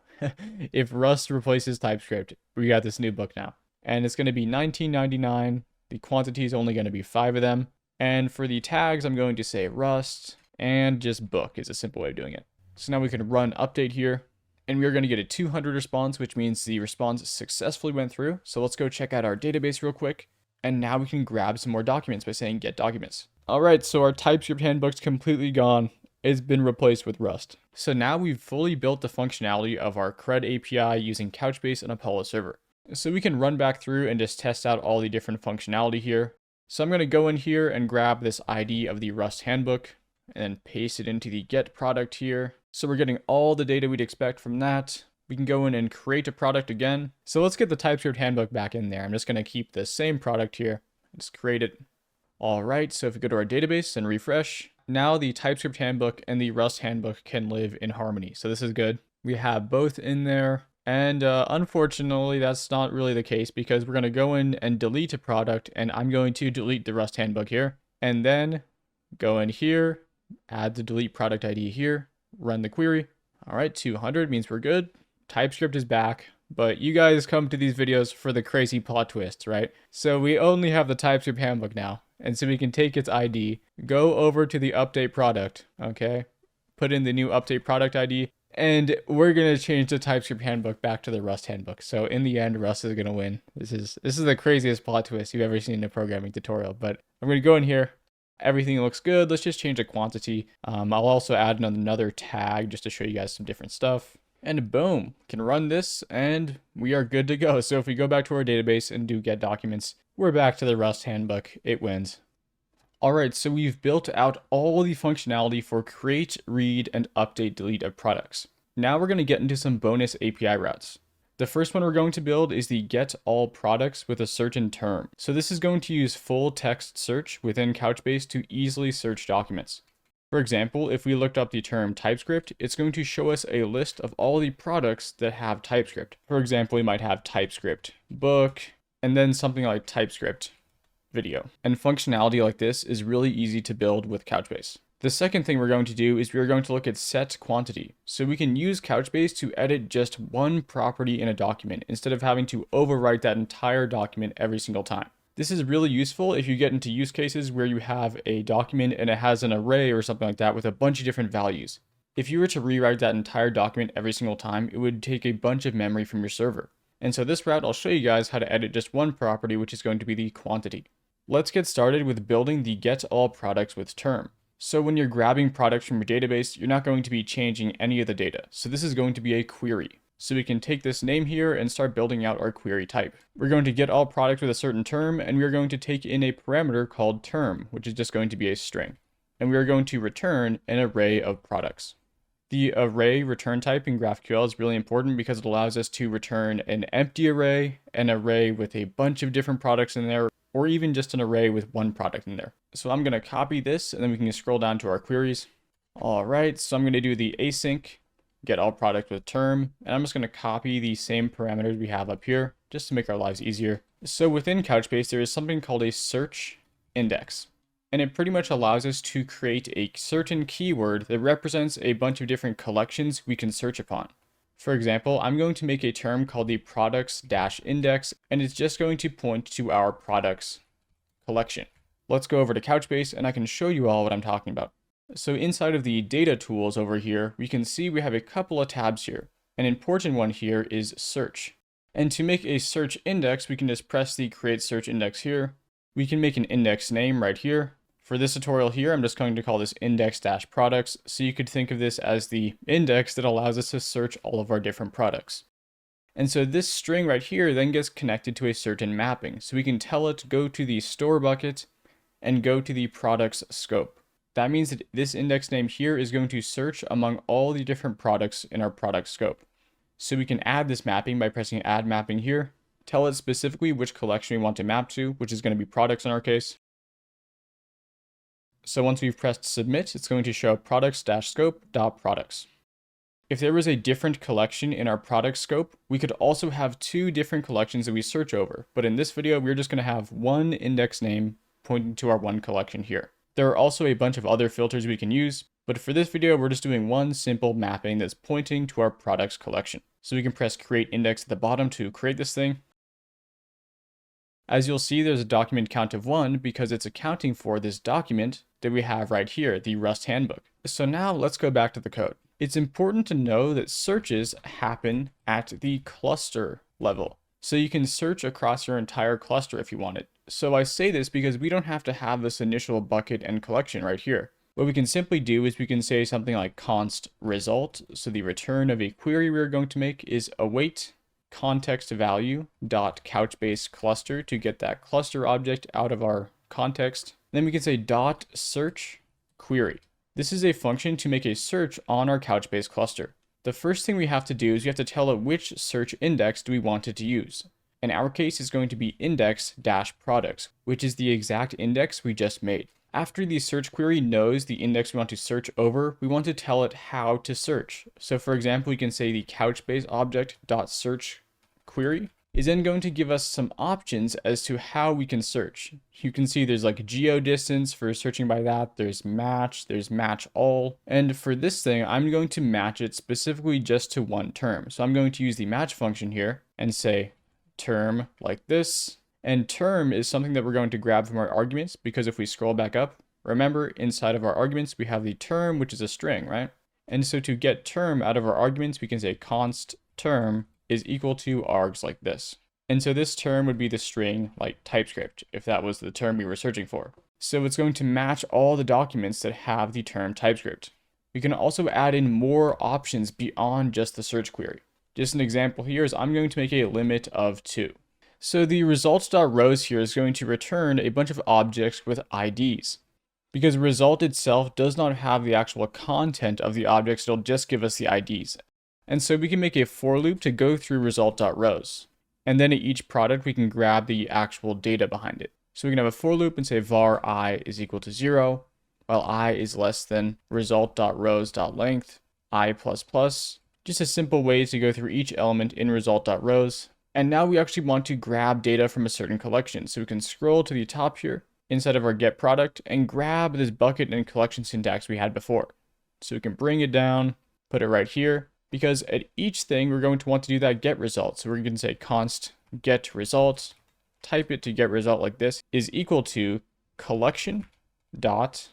if Rust replaces TypeScript, we got this new book now. And it's going to be $19.99. The quantity is only going to be 5 of them. And for the tags, I'm going to say Rust and just book is a simple way of doing it. So now we can run update here. And we are going to get a 200 response, which means the response successfully went through. So let's go check out our database real quick. And now we can grab some more documents by saying get documents. All right, so our TypeScript handbook's completely gone. It's been replaced with Rust. So now we've fully built the functionality of our CRUD API using Couchbase and Apollo server. So we can run back through and just test out all the different functionality here. So I'm going to go in here and grab this ID of the Rust handbook and then paste it into the getProduct here. So we're getting all the data we'd expect from that. We can go in and create a product again. So let's get the TypeScript handbook back in there. I'm just going to keep the same product here. Just create it. All right, so if we go to our database and refresh, now the TypeScript handbook and the Rust handbook can live in harmony. So this is good. We have both in there. And unfortunately, that's not really the case because we're going to go in and delete a product and I'm going to delete the Rust handbook here and then go in here, add the delete product ID here, run the query. All right, 200 means we're good. TypeScript is back, but you guys come to these videos for the crazy plot twists, right? So we only have the TypeScript handbook now. And so we can take its ID, go over to the update product, okay? Put in the new update product ID, and we're going to change the TypeScript handbook back to the Rust handbook. So in the end, Rust is going to win. This is the craziest plot twist you've ever seen in a programming tutorial. But I'm going to go in here. Everything looks good. Let's just change the quantity. I'll also add another tag just to show you guys some different stuff. And boom, can run this and we are good to go. So if we go back to our database and do get documents, we're back to the Rust handbook. It wins. All right, so we've built out all the functionality for create, read, and update, delete of products. Now we're going to get into some bonus API routes. The first one we're going to build is the getAllProducts with a certain term. So this is going to use full text search within Couchbase to easily search documents. For example, if we looked up the term TypeScript, it's going to show us a list of all the products that have TypeScript. For example, we might have TypeScript book, and then something like TypeScript video. And functionality like this is really easy to build with Couchbase. The second thing we're going to do is we're going to look at setQuantity. So we can use Couchbase to edit just one property in a document instead of having to overwrite that entire document every single time. This is really useful if you get into use cases where you have a document and it has an array or something like that with a bunch of different values. If you were to rewrite that entire document every single time, it would take a bunch of memory from your server. And so this route, I'll show you guys how to edit just one property, which is going to be the quantity. Let's get started with building the getAllProductsWithTerm. So when you're grabbing products from your database, you're not going to be changing any of the data. So this is going to be a query. So we can take this name here and start building out our query type. We're going to get all products with a certain term, and we're going to take in a parameter called term, which is just going to be a string. And we are going to return an array of products. The array return type in GraphQL is really important because it allows us to return an empty array, an array with a bunch of different products in there, or even just an array with one product in there. So I'm going to copy this and then we can scroll down to our queries. All right, so I'm going to do the async getAllProductsWithTerm, and I'm just going to copy the same parameters we have up here just to make our lives easier. So within Couchbase, there is something called a search index. And it pretty much allows us to create a certain keyword that represents a bunch of different collections we can search upon. For example, I'm going to make a term called the products-index, and it's just going to point to our products collection. Let's go over to Couchbase and I can show you all what I'm talking about. So inside of the data tools over here, we can see we have a couple of tabs here. An important one here is search. And to make a search index, we can just press the create search index here. We can make an index name right here. For this tutorial here, I'm just going to call this index-products, so you could think of this as the index that allows us to search all of our different products. And so this string right here then gets connected to a certain mapping, so we can tell it to go to the store bucket and go to the products scope. That means that this index name here is going to search among all the different products in our product scope. So we can add this mapping by pressing add mapping here, tell it specifically which collection we want to map to, which is going to be products in our case. So once we've pressed submit, it's going to show products-scope.products. If there was a different collection in our product scope, we could also have two different collections that we search over. But in this video, we're just going to have one index name pointing to our one collection here. There are also a bunch of other filters we can use, but for this video, we're just doing one simple mapping that's pointing to our products collection. So we can press create index at the bottom to create this thing. As you'll see, there's a document count of 1 because it's accounting for this document that we have right here, the Rust handbook. So now let's go back to the code. It's important to know that searches happen at the cluster level. So you can search across your entire cluster if you wanted. So I say this because we don't have to have this initial bucket and collection right here. What we can simply do is we can say something like const result. So the return of a query we're going to make is await context value dot Couchbase cluster to get that cluster object out of our context. Then we can say dot search query. This is a function to make a search on our Couchbase cluster. The first thing we have to do is we have to tell it which search index do we want it to use. In our case, it's going to be index-products, which is the exact index we just made. After the search query knows the index we want to search over, we want to tell it how to search. So for example, we can say the Couchbase object.search query is then going to give us some options as to how we can search. You can see there's like geodistance for searching by that, there's match all. And for this thing, I'm going to match it specifically just to one term. So I'm going to use the match function here and say term like this. And term is something that we're going to grab from our arguments, because if we scroll back up, remember inside of our arguments, we have the term, which is a string, right? And so to get term out of our arguments, we can say const term is equal to args like this. And so this term would be the string like TypeScript, if that was the term we were searching for. So it's going to match all the documents that have the term TypeScript. We can also add in more options beyond just the search query. Just an example here is I'm going to make a limit of 2. So the results.rows here is going to return a bunch of objects with IDs. Because result itself does not have the actual content of the objects, it'll just give us the IDs. And so we can make a for loop to go through result.rows. And then at each product, we can grab the actual data behind it. So we can have a for loop and say var I is equal to 0, while I is less than result.rows.length, I++. Just a simple way to go through each element in result.rows. And now we actually want to grab data from a certain collection. So we can scroll to the top here inside of our getProduct and grab this bucket and collection syntax we had before. So we can bring it down, put it right here, because at each thing we're going to want to do that get result. So we're going to say const get result, type it to get result like this, is equal to collection dot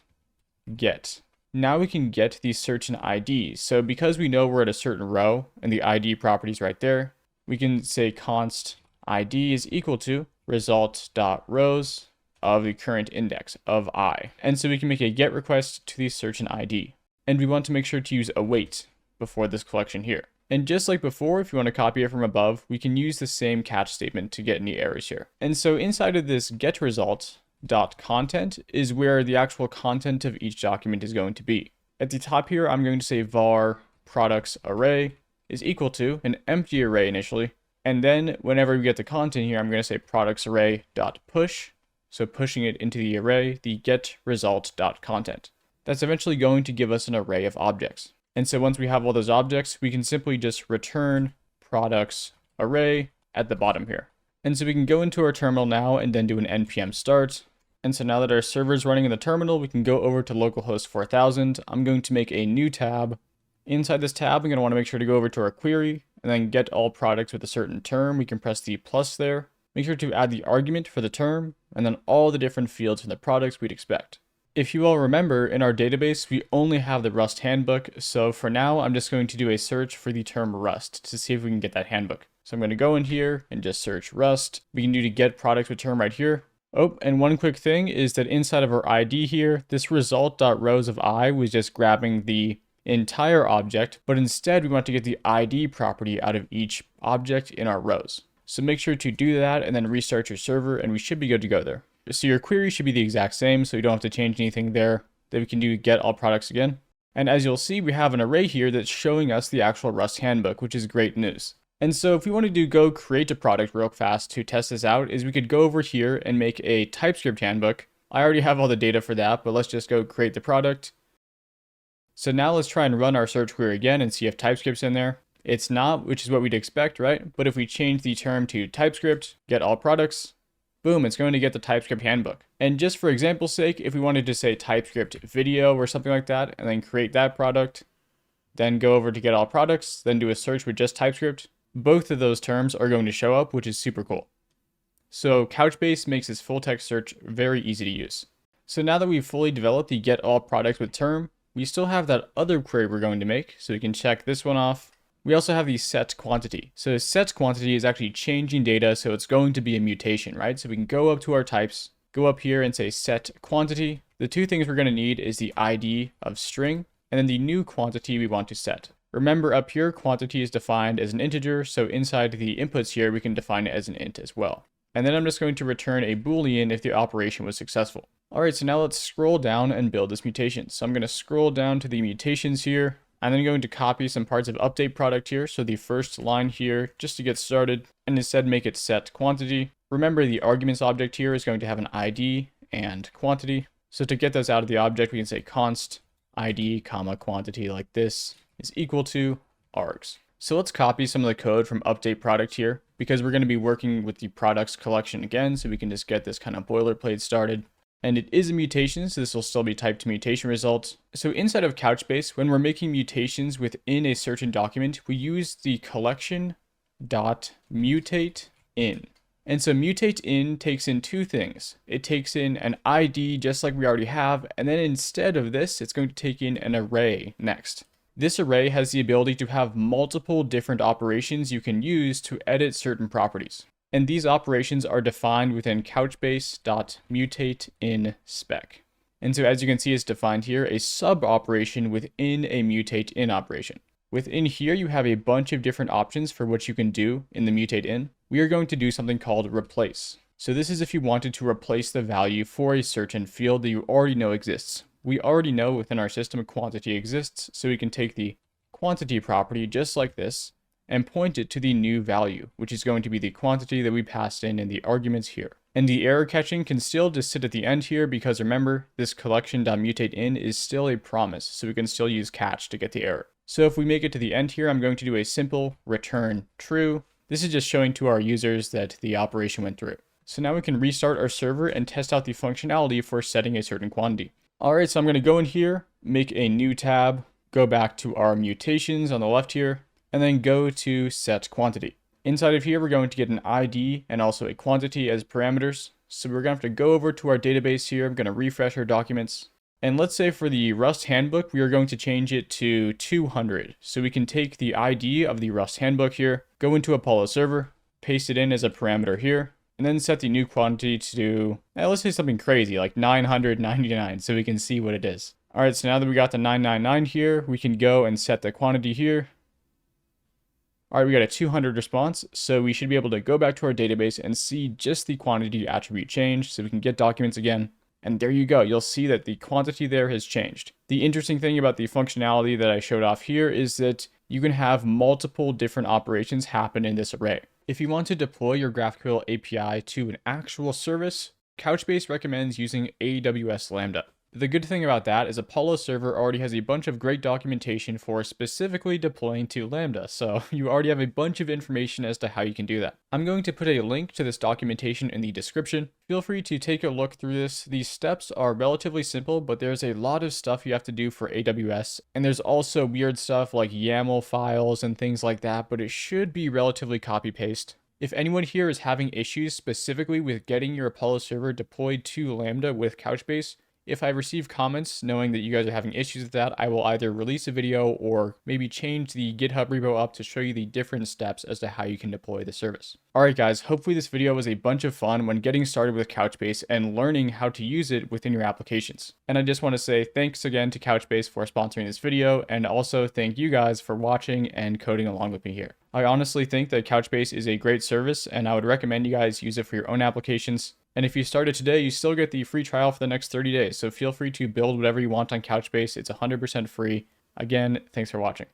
get. Now we can get the search and ID. So because we know we're at a certain row and the ID property is right there, we can say const ID is equal to result.rows of the current index of I. And so we can make a get request to the search and ID. And we want to make sure to use await before this collection here. And just like before, if you want to copy it from above, we can use the same catch statement to get any errors here. And so inside of this get result.content is where the actual content of each document is going to be. At the top here, I'm going to say var products array is equal to an empty array initially. And then whenever we get the content here, I'm going to say products array dot push. So pushing it into the array, the get result dot content. That's eventually going to give us an array of objects. And so once we have all those objects, we can simply just return products array at the bottom here. And so we can go into our terminal now and then do an npm start. And so now that our server is running in the terminal, we can go over to localhost 4000. I'm going to make a new tab. Inside this tab, I'm going to want to make sure to go over to our query and then get all products with a certain term. We can press the plus there. Make sure to add the argument for the term and then all the different fields in the products we'd expect. If you all remember, in our database, we only have the Rust handbook. So for now, I'm just going to do a search for the term Rust to see if we can get that handbook. So I'm going to go in here and just search Rust. We can do to get products with term right here. Oh, and one quick thing is that inside of our ID here, this result.rows of I was just grabbing the entire object, but instead we want to get the ID property out of each object in our rows. So make sure to do that and then restart your server and we should be good to go there. So your query should be the exact same, so you don't have to change anything there. Then we can do get all products again. And as you'll see, we have an array here that's showing us the actual Rust handbook, which is great news. And so if we wanted to go create a product real fast to test this out, is we could go over here and make a TypeScript handbook. I already have all the data for that, but let's just go create the product. So now let's try and run our search query again and see if TypeScript's in there. It's not, which is what we'd expect, right? But if we change the term to TypeScript, get all products, boom, it's going to get the TypeScript handbook. And just for example's sake, if we wanted to say TypeScript video or something like that, and then create that product, then go over to get all products, then do a search with just TypeScript, both of those terms are going to show up, which is super cool. So Couchbase makes this full text search very easy to use. So now that we've fully developed the get all products with term, we still have that other query we're going to make. So we can check this one off. We also have the setQuantity. So setQuantity is actually changing data. So it's going to be a mutation, right? So we can go up to our types, go up here and say setQuantity. The two things we're going to need is the ID of string and then the new quantity we want to set. Remember up here, quantity is defined as an integer. So inside the inputs here, we can define it as an int as well. And then I'm just going to return a Boolean if the operation was successful. All right, so now let's scroll down and build this mutation. So I'm going to scroll down to the mutations here. I'm then going to copy some parts of updateProduct here. So the first line here, just to get started, and instead make it setQuantity. Remember the arguments object here is going to have an ID and quantity. So to get those out of the object, we can say const ID, comma, quantity like this is equal to args. So let's copy some of the code from updateProduct here because we're going to be working with the products collection again. So we can just get this kind of boilerplate started. And it is a mutation, so this will still be typed to mutation results. So inside of Couchbase, when we're making mutations within a certain document, we use the collection.mutateIn. And so mutateIn takes in two things. It takes in an ID just like we already have, and then instead of this, it's going to take in an array next. This array has the ability to have multiple different operations you can use to edit certain properties. And these operations are defined within couchbase.mutateInSpec. And so as you can see, it's defined here, a sub operation within a mutateIn operation. Within here, you have a bunch of different options for what you can do in the mutateIn. We are going to do something called replace. So this is if you wanted to replace the value for a certain field that you already know exists. We already know within our system a quantity exists, so we can take the quantity property just like this and point it to the new value, which is going to be the quantity that we passed in the arguments here. And the error catching can still just sit at the end here because remember, this collection.mutateIn is still a promise, so we can still use catch to get the error. So if we make it to the end here, I'm going to do a simple return true. This is just showing to our users that the operation went through. So now we can restart our server and test out the functionality for setting a certain quantity. All right, so I'm going to go in here, make a new tab, go back to our mutations on the left here, and then go to setQuantity. Inside of here, we're going to get an ID and also a quantity as parameters. So we're going to have to go over to our database here. I'm going to refresh our documents. And let's say for the Rust handbook, we are going to change it to 200. So we can take the ID of the Rust handbook here, go into Apollo server, paste it in as a parameter here, and then set the new quantity to, let's say something crazy like 999 so we can see what it is. All right, so now that we got the 999 here, we can go and set the quantity here. All right, we got a 200 response, so we should be able to go back to our database and see just the quantity attribute change, so we can get documents again. And there you go, you'll see that the quantity there has changed. The interesting thing about the functionality that I showed off here is that you can have multiple different operations happen in this array. If you want to deploy your GraphQL API to an actual service, Couchbase recommends using AWS Lambda. The good thing about that is Apollo server already has a bunch of great documentation for specifically deploying to Lambda, so you already have a bunch of information as to how you can do that. I'm going to put a link to this documentation in the description. Feel free to take a look through this. These steps are relatively simple, but there's a lot of stuff you have to do for AWS, and there's also weird stuff like YAML files and things like that, but it should be relatively copy-paste. If anyone here is having issues specifically with getting your Apollo server deployed to Lambda with Couchbase, if I receive comments knowing that you guys are having issues with that, I will either release a video or maybe change the GitHub repo up to show you the different steps as to how you can deploy the service. Alright guys, hopefully this video was a bunch of fun when getting started with Couchbase and learning how to use it within your applications. And I just want to say thanks again to Couchbase for sponsoring this video, and also thank you guys for watching and coding along with me here. I honestly think that Couchbase is a great service, and I would recommend you guys use it for your own applications. And if you started today, you still get the free trial for the next 30 days, so feel free to build whatever you want on Couchbase. It's 100% free. Again, thanks for watching.